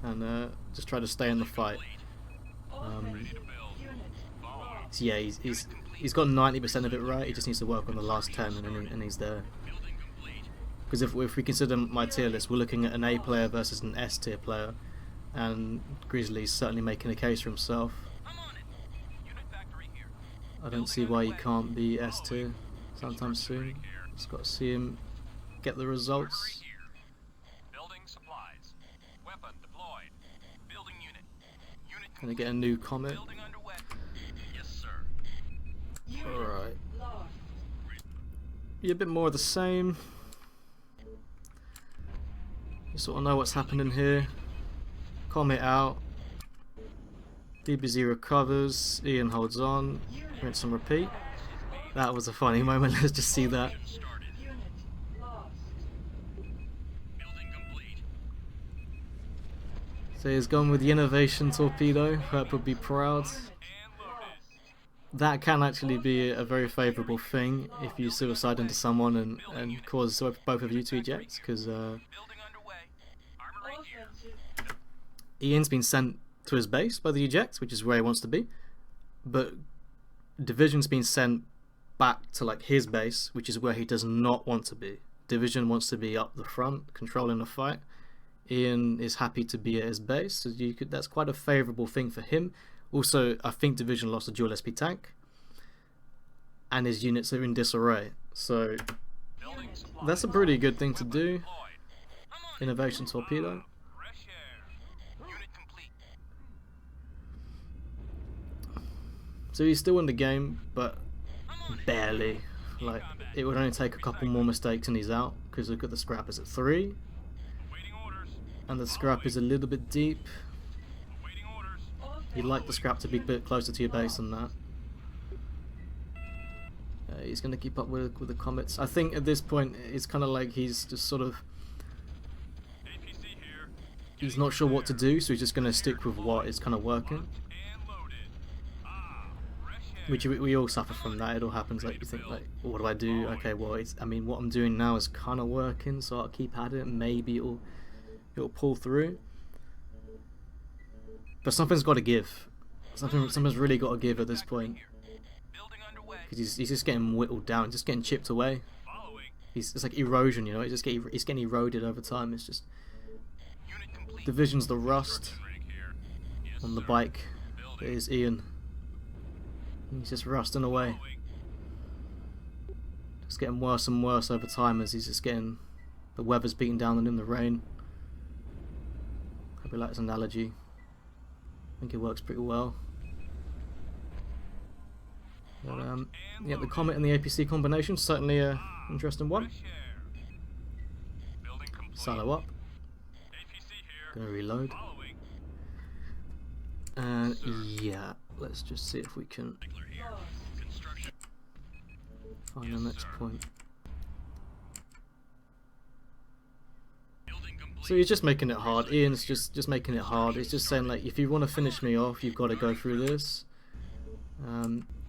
and just try to stay in the fight. So yeah, he's got 90% of it right. He just needs to work on the last 10, and he's there. Because if we consider my tier list, we're looking at an A player versus an S tier player, and Grizzly's certainly making a case for himself. I don't see why he can't be S tier sometime soon. Just got to see him get the results. Gonna get a new comet. Alright. Be a bit more of the same. You sort of know what's happening here. Comet out. DBZ recovers, Ian holds on, rinse and repeat. That was a funny moment, let's just see that. Started. Unit lost. Building complete. So he's gone with the innovation torpedo, Herp would be proud. And loaded. That can actually be a very favourable thing if you suicide into someone and cause both of you to eject, because Building underway. Armor right here. Offensive. Ian's been sent to his base by the eject, which is where he wants to be, but Division's been sent back to like his base, which is where he does not want to be. Division wants to be up the front, controlling the fight. Ian is happy to be at his base, so that's quite a favourable thing for him. Also, I think Division lost a dual SP tank, and his units are in disarray, so Building supply. that's a pretty good thing to do. Deployed. I'm on it. Innovation torpedo. Fresh air. Unit complete. So he's still in the game, but I'm on it. barely. Like, it would only take a couple more mistakes and he's out, because look at the scrap is at 3, Awaiting orders. and the scrap is a little bit deep. Awaiting orders. You'd like the scrap to be a bit closer to your base than that. He's going to keep up with the comets. I think at this point it's kind of like he's just sort of, APC here. he's not sure what to do, so he's just going to stick with what is kind of working. And loaded. Fresh air. Which we all suffer from that. It all happens, like you think, like, what do I do? Okay, well, I mean, what I'm doing now is kind of working, so I'll keep at it. Maybe it'll pull through. But something's got to give. Something's really got to give at this point, Building underway. because he's just getting whittled down, just getting chipped away. Following. It's like erosion, you know. He's getting eroded over time. It's just Unit complete. Division's the rust Rig here. Yes, on the sir. bike. It Building. is Ian. He's just rusting away. Following. It's getting worse and worse over time as he's just getting, the weather's beating down on him, the rain. Hope you like this analogy. I think it works pretty well. But yeah, the Comet and the APC combination, certainly a interesting one. Fresh air. Building complete. Silo up, APC here. gonna reload. Following. And yeah, let's just see if we can Sigler here. Lost. Construction. find the next point. Building complete. So he's just making it hard. Ian's just making it hard. He's just saying, like, if you want to finish me off, you've got to go through this.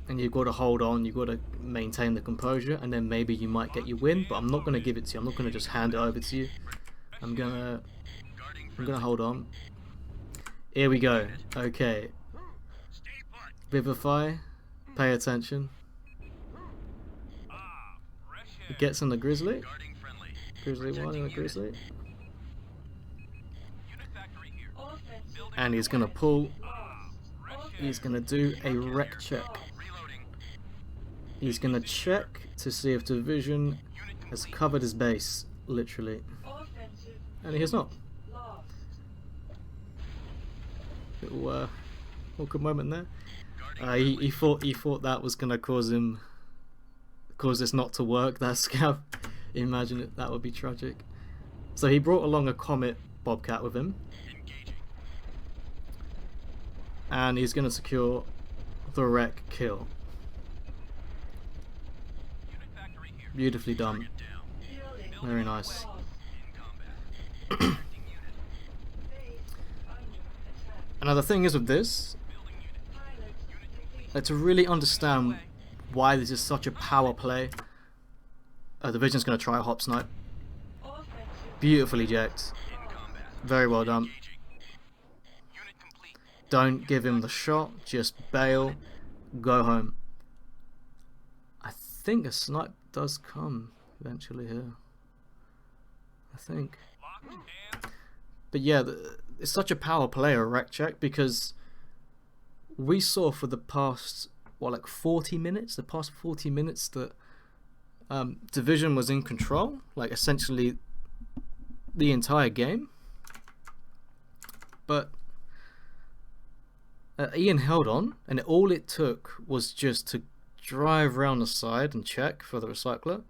And you've got to hold on, you've got to maintain the composure, and then maybe you might get your win, but I'm not going to give it to you. I'm not going to just hand it over to you. I'm going to hold on. Here we go. Okay. Stay put. Vivify. Pay attention. Fresh air. It gets in the Grizzly. Guarding friendly. Grizzly 1 and the Grizzly. Unit factory here. Offensive. Building And he's going to pull. fresh air. He's going to do a wreck check. Reloading. He's going to check to see if Division Unit has complete. covered his base, literally. Offensive. And he has not. Lost. Little awkward moment there. Guarding He thought that was gonna cause this not to work. That scav. Imagine it. That would be tragic. So he brought along a Comet Bobcat with him, engaging. and he's gonna secure the wreck kill. Unit factory here. Beautifully done. Target down. Building. Very nice. Lost. In combat. Protecting unit. Base under attack. And the thing is with this, Building unit. Pilot complete. like, to really understand why this is such a power play, Division's gonna try a hop snipe. Offensive. Beautifully eject. In combat. Very well done. Engaging. Unit complete. Don't give him the shot, just bail, go home. I think a snipe does come eventually here. I think. Locked and But yeah, it's such a power play, a wreck check, because we saw for the past, what, like 40 minutes? The past 40 minutes that Division was in control, like essentially the entire game. But Ian held on, and all it took was just to drive around the side and check for the recycler,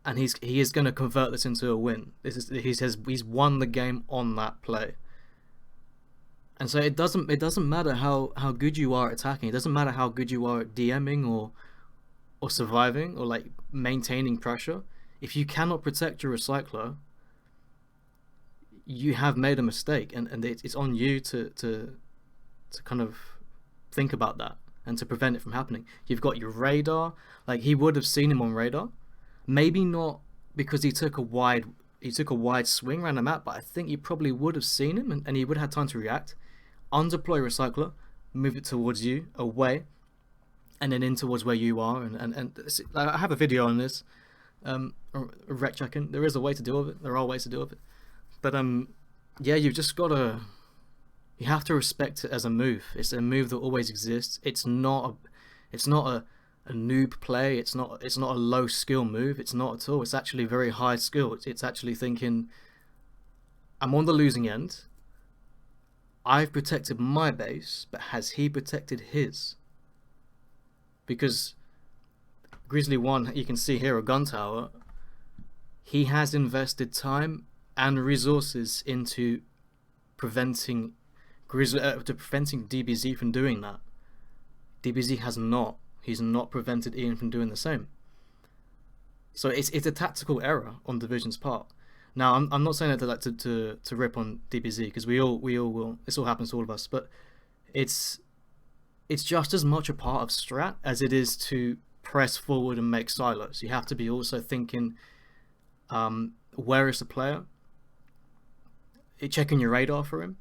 and he is going to convert this into a win. He's won the game on that play, And so it doesn't matter how good you are at attacking. It doesn't matter how good you are at DMing or surviving or like maintaining pressure. If you cannot protect your recycler, you have made a mistake, and it's on you to kind of think about that and to prevent it from happening. You've got your radar, like he would have seen him on radar, maybe not because he took a wide swing around the map, but I think he probably would have seen him, and he would have had time to react, undeploy recycler, move it towards you, away, and then in towards where you are. And I have a video on this, rec checking. There is a way to deal with it. There are ways to deal with it, but yeah, you've just gotta. You have to respect it as a move. It's a move that always exists. It's not a noob play. It's not a low skill move. It's not at all. It's actually very high skill. It's actually thinking, I'm on the losing end. I've protected my base, but has he protected his? Because Grizzly 1, you can see here a gun tower. He has invested time and resources into preventing DBZ from doing that. DBZ has not. He's not prevented Ian from doing the same. So it's a tactical error on Division's part. Now I'm not saying that to rip on DBZ, because we all will. This all happens to all of us, but it's just as much a part of strat as it is to press forward and make silos. You have to be also thinking, where is the player? Checking your radar for him.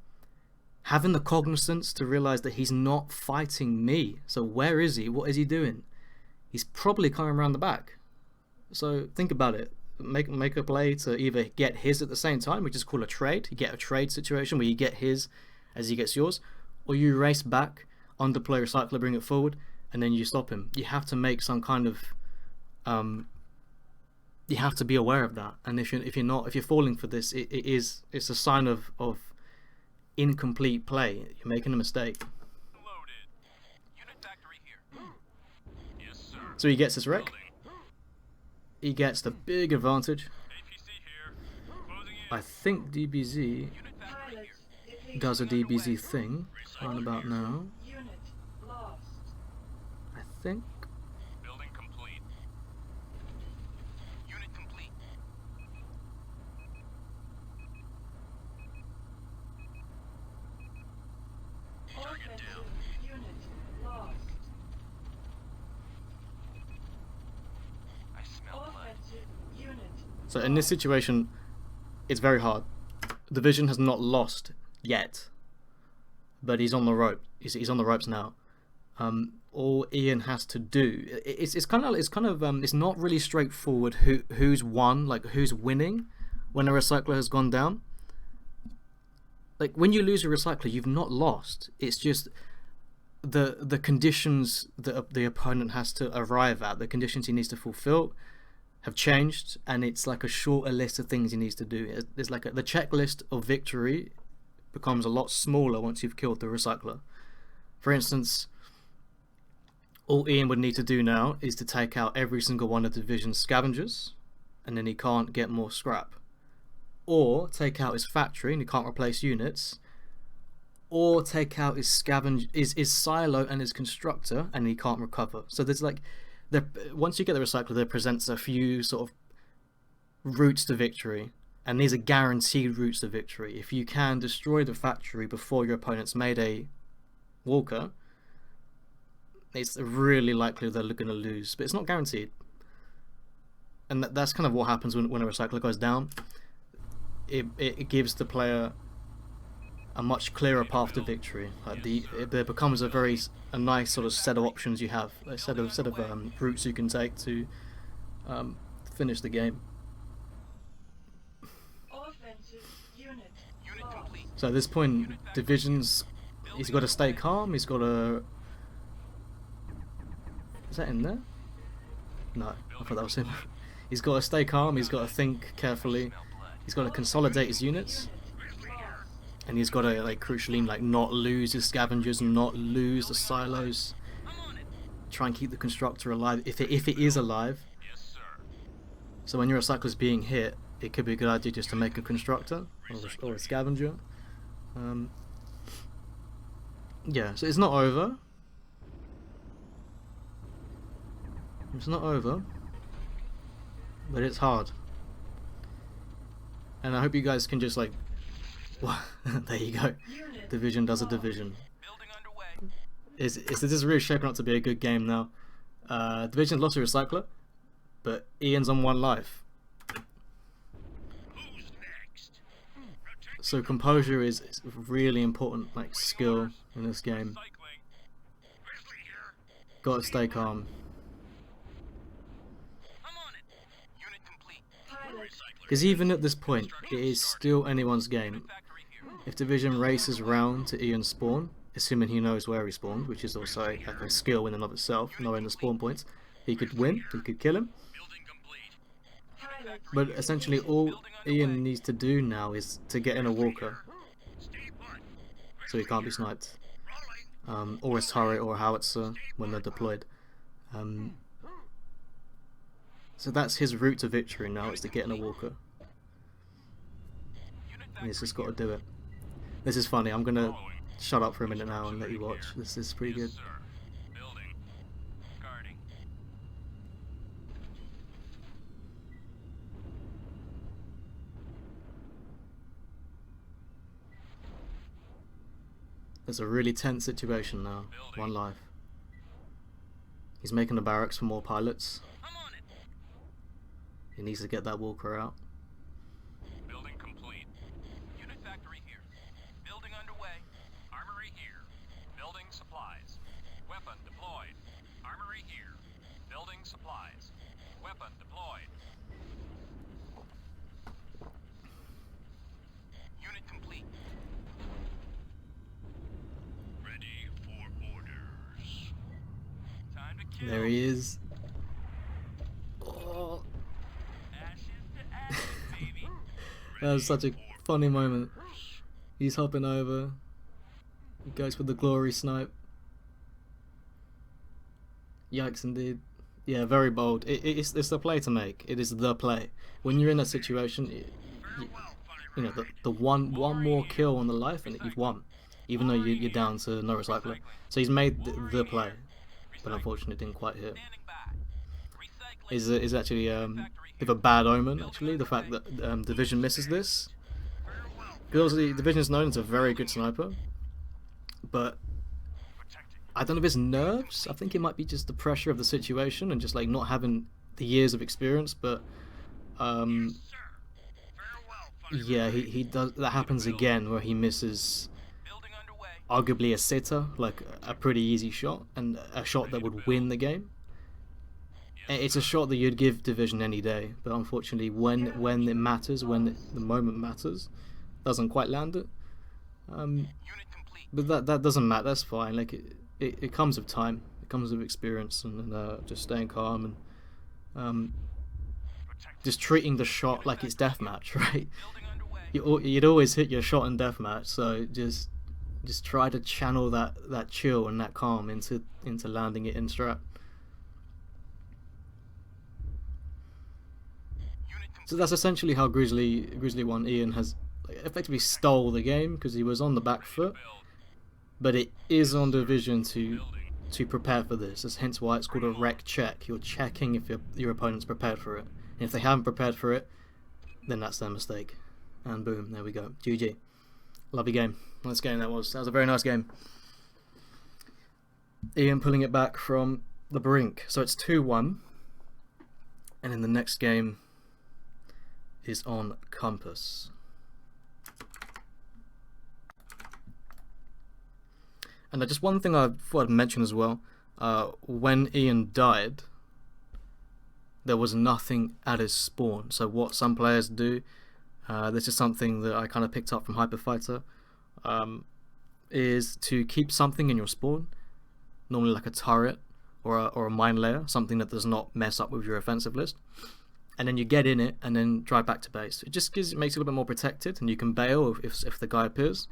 Having the cognizance to realize that he's not fighting me. So where is he? What is he doing? He's probably coming around the back. So think about it. Make a play to either get his at the same time, which is called a trade. You get a trade situation where you get his as he gets yours, or you race back, underplay recycler, bring it forward, and then you stop him. You have to make some kind of you have to be aware of that. And if you're falling for this, it's a sign of incomplete play. You're making a mistake. Loaded. Unit factory here. Yes, sir. So he gets his wreck. Building. He gets the big advantage. APC here. Closing in. I think DBZ Unit factory Pilots, here. depleted. does a DBZ thing right about now. Unit lost. I think. Building complete. Unit complete. Offensive unit lost. I smell blood. Offensive unit. So in this situation, it's very hard. Division has not lost yet, but he's on the rope. He's on the ropes now. All Ian has to do, it's not really straightforward who's won, like who's winning when a recycler has gone down. Like when you lose a recycler, you've not lost. It's just the conditions that the opponent has to arrive at, the conditions he needs to fulfill, have changed, and it's like a shorter list of things he needs to do. There's like the checklist of victory becomes a lot smaller once you've killed the recycler. For instance, all Ian would need to do now is to take out every single one of the Division's scavengers, and then he can't get more scrap. Or take out his factory and he can't replace units. Or take out his his silo and his constructor and he can't recover. So there's like, once you get the recycler, there presents a few sort of routes to victory, and these are guaranteed routes to victory. If you can destroy the factory before your opponent's made a walker, it's really likely they're going to lose, but it's not guaranteed. And that's kind of what happens when a recycler goes down. It gives the player a much clearer path to victory. Like there becomes a nice sort of set of options you have, a set of routes you can take to finish the game. Offensive unit Unit lost. complete. So at this point, Division's, he's got to stay calm. He's got to. Is that in there? No, I thought that was him. He's got to stay calm. He's got to think carefully. He's got to consolidate his units, and he's got to like crucially like not lose his scavengers and not lose the silos. Try and keep the constructor alive if it is alive. Yes, sir. So when your recycler's being hit, it could be a good idea just to make a constructor or a scavenger. yeah, so it's not over. It's not over, but it's hard. And I hope you guys can just like, well, there you go. Unit Division does a lost. division. Building underway. This is really shaping up to be a good game now. Division lost a recycler, but Ian's on 1 life. Who's next? So composure is a really important like skill in this game. Cycling. Grizzly here. Gotta stay calm. I'm on it. Unit complete. Pilot. Because even at this point, it is still anyone's game. Factory here. If Division races round to Ian's spawn, assuming he knows where he spawned, which is also like a skill in and of itself, knowing the spawn points, he could win, he could kill him. Building complete. Pilot. But essentially all Ian needs to do now is to get in a walker, Stay put. so he can't be sniped. Rolling. Or a turret or a howitzer when they're deployed. So that's his route to victory now, is to get in a walker. Unit And he's factory just got to here. do it. This is funny, I'm gonna Following. shut up for a minute now and let you watch. This is pretty good. Yes, sir. Building. Guarding. It's a really tense situation now. 1 life. He's making the barracks for more pilots. I'm on it. He needs to get that walker out. Building complete. Unit factory here. Building underway. Armory here. Building supplies. Weapon deployed. Armory here. Building supplies. Weapon deployed. Unit complete. Ready for orders. Time to kill. There he is. Oh, Ashes to ashes, baby. that was such a funny moment. He's hopping over. He goes for the glory snipe. Yikes indeed. Yeah, very bold. It's the play to make. It is the play. When you're in that situation, you know, the one more kill on the life and you've won. Even though you're down to no recycler. So he's made the play. But unfortunately it didn't quite hit. Standing by. Recycling. Is actually a bit of a bad omen, actually, the fact that Division misses this. Because obviously Division is known as a very good sniper. But I don't know if it's nerves. I think it might be just the pressure of the situation and just like not having the years of experience. But yeah, he does. That happens again where he misses Building underway. arguably a sitter, like a pretty easy shot, and a shot that would win the game. It's a shot that you'd give Division any day, but unfortunately, when it matters, when the moment matters, doesn't quite land it. Unit complete. But that doesn't matter. That's fine. Like it comes with time. It comes with experience and just staying calm and just treating the shot like it's deathmatch, right? Building underway. You'd always hit your shot in deathmatch, so just try to channel that chill and that calm into landing it in strat. Unit So that's essentially how Grizzly 1 Ian has effectively stole the game, because he was on the back foot, but it is on Division to prepare for this. That's hence why it's called a rec check. You're checking if your opponent's prepared for it. And if they haven't prepared for it, then that's their mistake. And boom, there we go. GG. Lovely game. Nice game that was. That was a very nice game. Ian pulling it back from the brink. So it's 2-1. And in the next game is on Compass. And just one thing I thought I'd mention as well. When Ian died, there was nothing at his spawn. So what some players do, this is something that I kind of picked up from Hyperfighter, is to keep something in your spawn, normally like a turret or a mine layer, something that does not mess up with your offensive list. And then you get in it and then drive back to base. It just makes it a little bit more protected, and you can bail if the guy appears.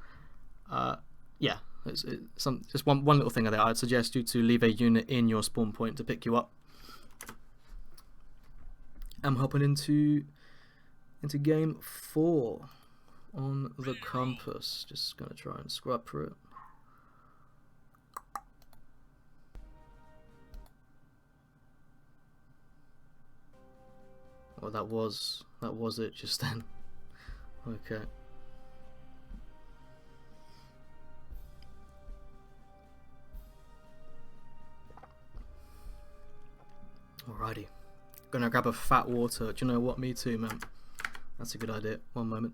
Yeah, just one little thing there. I'd suggest you to leave a unit in your spawn point to pick you up. I'm hopping into game 4 on the Compass. Just gonna try and scrub through it. Oh, that was it just then. Okay. Alrighty. Gonna grab a fat water. Do you know what? Me too, man. That's a good idea. One moment.